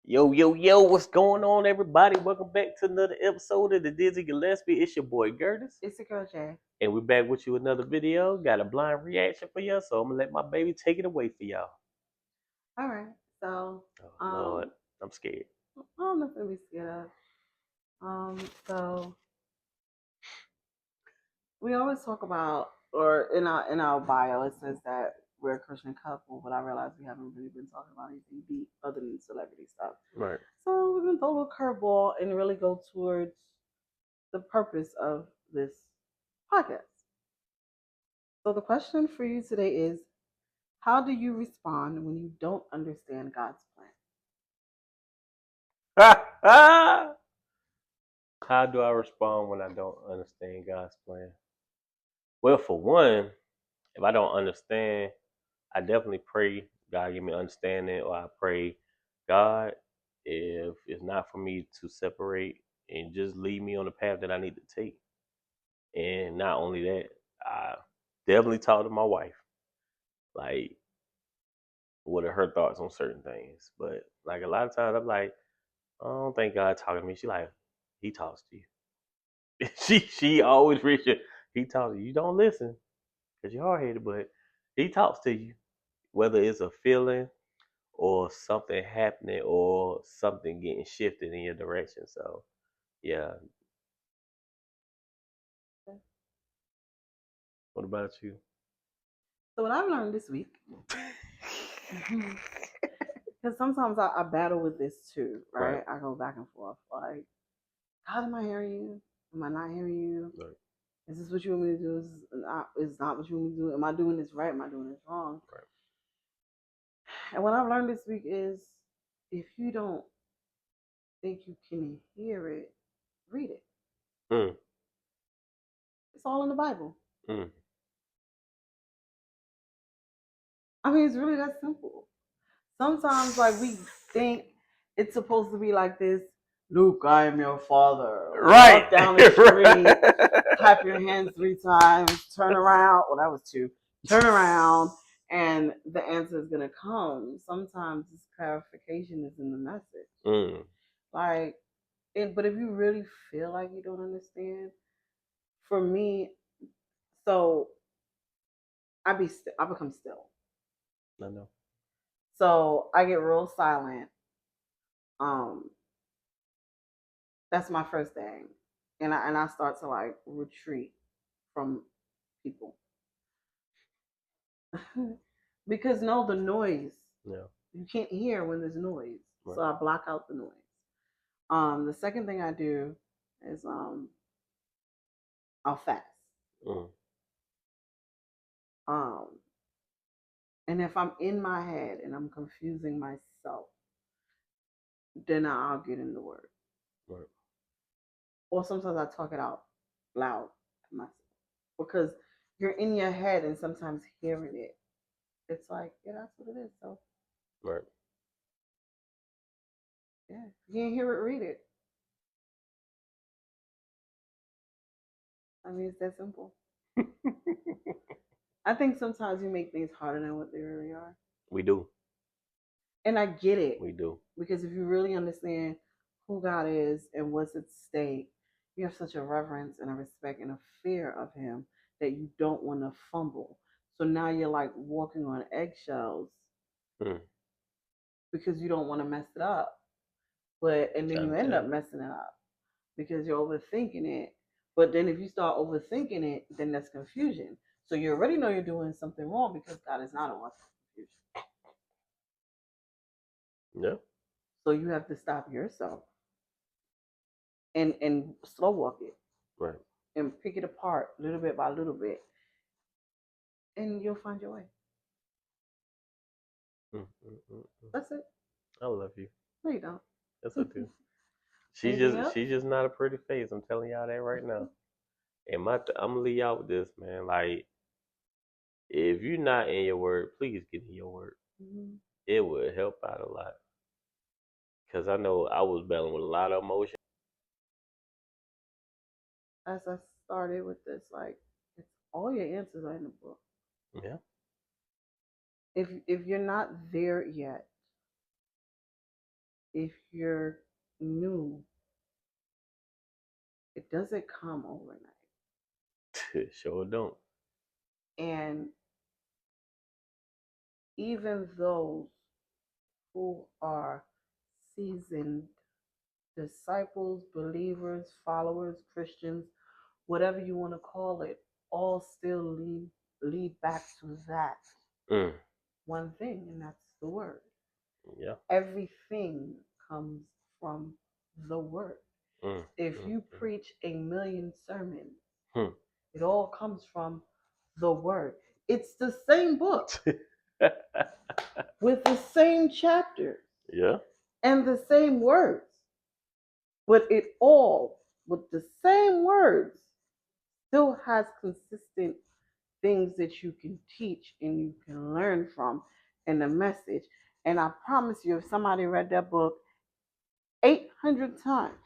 Yo, yo, yo, what's going on, everybody? Welcome back to another episode of the Dizzy Gillespie. It's your boy Gertis, It's the girl Jay. and we're back with you with another video. Got a blind reaction for y'all, so I'm gonna let my baby take it away for y'all. All right. So, Oh, Lord, I'm scared. I'm not gonna be scared of. So we always talk about, or in our bio, it says that we're a Christian couple, but I realize we haven't really been talking about anything deep other than celebrity stuff. Right. So we're gonna throw a little curveball and really go towards the purpose of this podcast. So the question for you today is, how do you respond when you don't understand God's plan? How do I respond when I don't understand God's plan? Well, for one, if I don't understand, I definitely pray God give me understanding, or I pray God, if it's not for me to separate and just lead me on the path that I need to take. And not only that, I definitely talk to my wife, like what are her thoughts on certain things. But like a lot of times I'm like, I don't think God talking to me. She like, he talks to you. she always reaches. He talks to you. You don't listen because you're hard headed, but he talks to you. Whether it's a feeling or something happening or something getting shifted in your direction. So yeah. What about you? So what I've learned this week, because sometimes I battle with this too, right? Right. I go back and forth, like, God, am I hearing you? Am I not hearing you? Right. Is this what you want me to do? Is not what you want me to do? Am I doing this right? Am I doing this wrong? Right. And what I've learned this week is, if you don't think you can hear it, read it. Mm, It's all in the Bible. mm. I mean, it's really that simple. Sometimes, like, we think it's supposed to be like this. Luke, I am your father. Right. Walk down the street, clap your hands 3 times, turn around. Well, that was 2. Turn around, and the answer is gonna come. Sometimes this clarification is in the message. Mm. Like, but if you really feel like you don't understand, for me, so I become still. I know. So I get real silent. Um, that's my first thing, and I start to like retreat from people because no, the noise, Yeah. you can't hear when there's noise, Right. so I block out the noise. The second thing I do is I'll fast. Mm. Um, and if I'm in my head and I'm confusing myself, then I'll get in the word. Right. Or sometimes I talk it out loud to myself because you're in your head and sometimes hearing it, it's like, yeah, that's what it is. So Right. yeah, if you can't hear it, read it. I mean, it's that simple. I think sometimes we make things harder than what they really are. We do. And I get it We do. because if you really understand who God is and what's at stake, you have such a reverence and a respect and a fear of Him that you don't want to fumble. So now you're like walking on eggshells Mm. because you don't want to mess it up. And then you end up Understand. messing it up because you're overthinking it. But then if you start overthinking it, then that's confusion. So you already know you're doing something wrong because God is not a author of confusion. Yeah. So you have to stop yourself and slow walk it Right. and pick it apart little bit by little bit, and you'll find your way. Mm, mm, mm, mm. That's it. I love you. No, you don't. Yes, I do. Anything else? She's just not a pretty face. I'm telling y'all that right now. And I'm gonna leave y'all with this, man. Like, if you're not in your word, please get in your word. Mm-hmm. It would help out a lot. Cause I know I was battling with a lot of emotion. As I started with this, like, it's all your answers are in the book. Yeah. If you're not there yet, if you're new, it doesn't come overnight. Sure don't. And even those who are seasoned disciples, believers, followers, Christians, whatever you want to call it, all still lead back to that Mm. one thing, and that's the word. Yeah. Everything comes from the word. Mm. If Mm. you preach a million sermons, Mm. it all comes from the word. It's the same book with the same chapters Yeah. and the same words, but it all, with the same words, still has consistent things that you can teach and you can learn from in the message. And I promise you, if somebody read that book 800 times,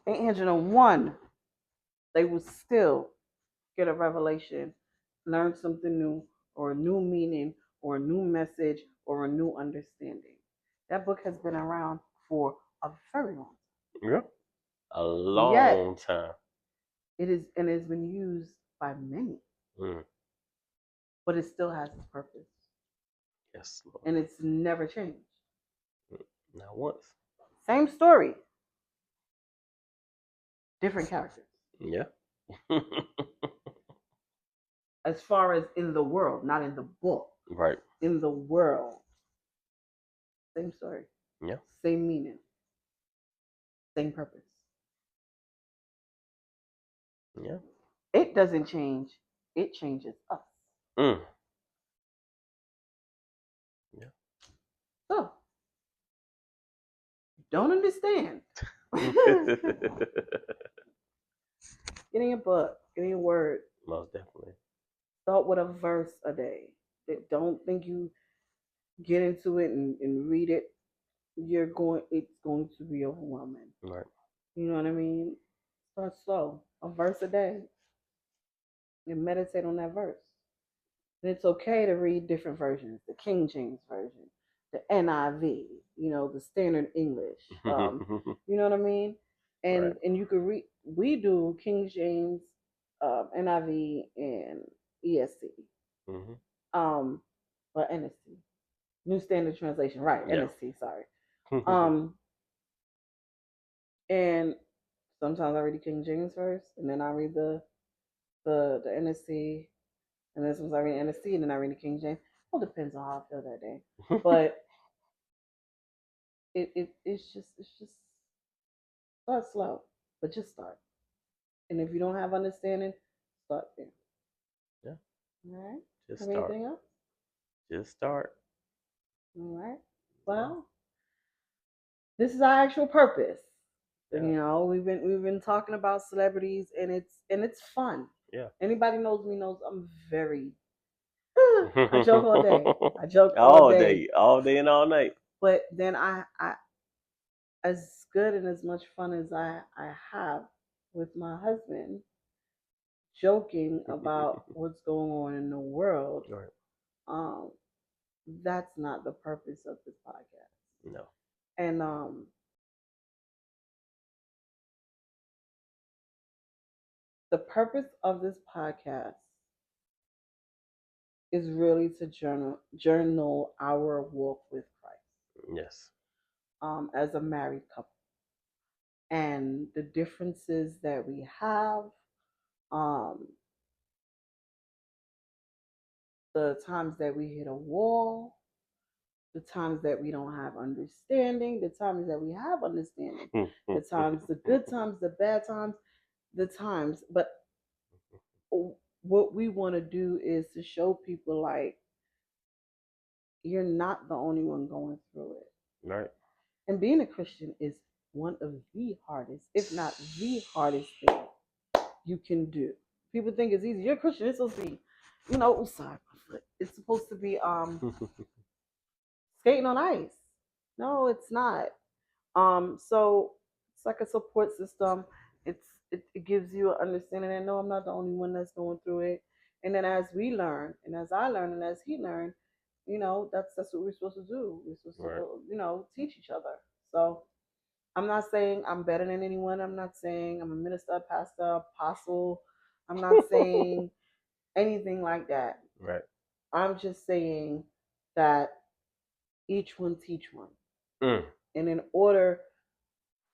801, they will still get a revelation, learn something new, or a new meaning, or a new message, or a new understanding. That book has been around for a very long time. Yeah. A Yet, long time. it is and has been used by many, Mm. but it still has its purpose. Yes, Lord. And it's never changed. Not once. Same story, different characters. Yeah. As far as in the world, not in the book. Right. In the world. Same story. Yeah. Same meaning. Same purpose. Yeah. It doesn't change, it changes us. Mm. Yeah. So, don't understand. Getting a book, getting a word. Most definitely. Start with a verse a day. Don't think you get into it and read it. It's going to be overwhelming. Right. You know what I mean? Start slow. A verse a day. And meditate on that verse. And it's okay to read different versions, the King James Version, the NIV, the Standard English. You know what I mean? And Right. and you could read. We do King James, NIV, and ESC. Mm-hmm. Or NST, New Standard Translation. Right, Yeah. NST. Sorry. And sometimes I read the King James first, and then I read the NST, and then sometimes I read NST, and then I read the King James. All depends on how I feel that day. But it's just start slow, but just start. And if you don't have understanding, start there. Yeah. All right. Just Have start. anything else? Just start. All right. Well, this is our actual purpose. Yeah. We've been talking about celebrities, and it's fun. Yeah. Anybody knows me knows I'm very. I joke all day. I joke all day, all day and all night. But then I as good and as much fun as I have with my husband, joking about what's going on in the world. Right. That's not the purpose of this podcast. No. And the purpose of this podcast is really to journal our walk with Christ. Yes. As a married couple, and the differences that we have, the times that we hit a wall, the times that we don't have understanding, the times that we have understanding, the times, the good times, the bad times, the times. But what we want to do is to show people, like, you're not the only one going through it. Right. And being a Christian is one of the hardest, if not the hardest thing you can do. People think it's easy. You're a Christian, it's supposed to be, sorry, my foot. It's supposed to be skating on ice. No, it's not. So it's like a support system. It gives you an understanding that, no, I'm not the only one that's going through it. And then as we learn, and as I learn, and as he learned, that's what we're supposed to do. We're supposed Right. to, teach each other. So I'm not saying I'm better than anyone. I'm not saying I'm a minister, pastor, apostle. I'm not saying anything like that. Right. I'm just saying that each one teach one. Mm. And in order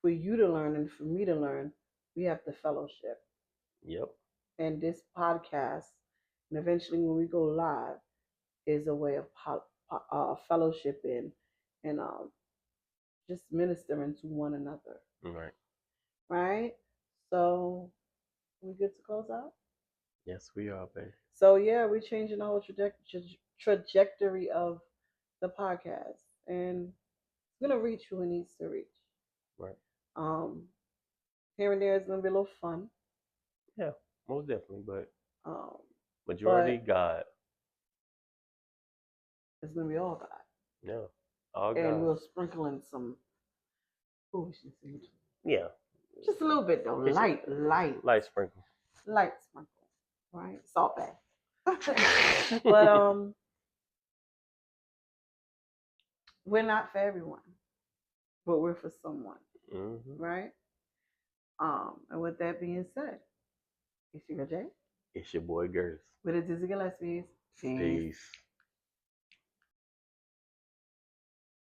for you to learn and for me to learn, we have to fellowship. Yep. And this podcast, and eventually when we go live, is a way of fellowshipping and just ministering to one another. Right. Right? So, we good to close out? Yes, we are, baby. So, yeah, we're changing the whole trajectory of the podcast. And it's going to reach who it needs to reach. Right. Here and there is going to be a little fun. Yeah, most definitely. But Um, majority God. It's going to be all God. Yeah. All And God. we'll sprinkle in some foolishness in between. Yeah. Just a little bit though. Light sprinkle. Light sprinkle. Right? Salt bath. But we're not for everyone. But we're for someone. Mm-hmm. Right? And with that being said, it's your Jay. It's your boy Gertis. With a Dizzy Gillespie's. Peace.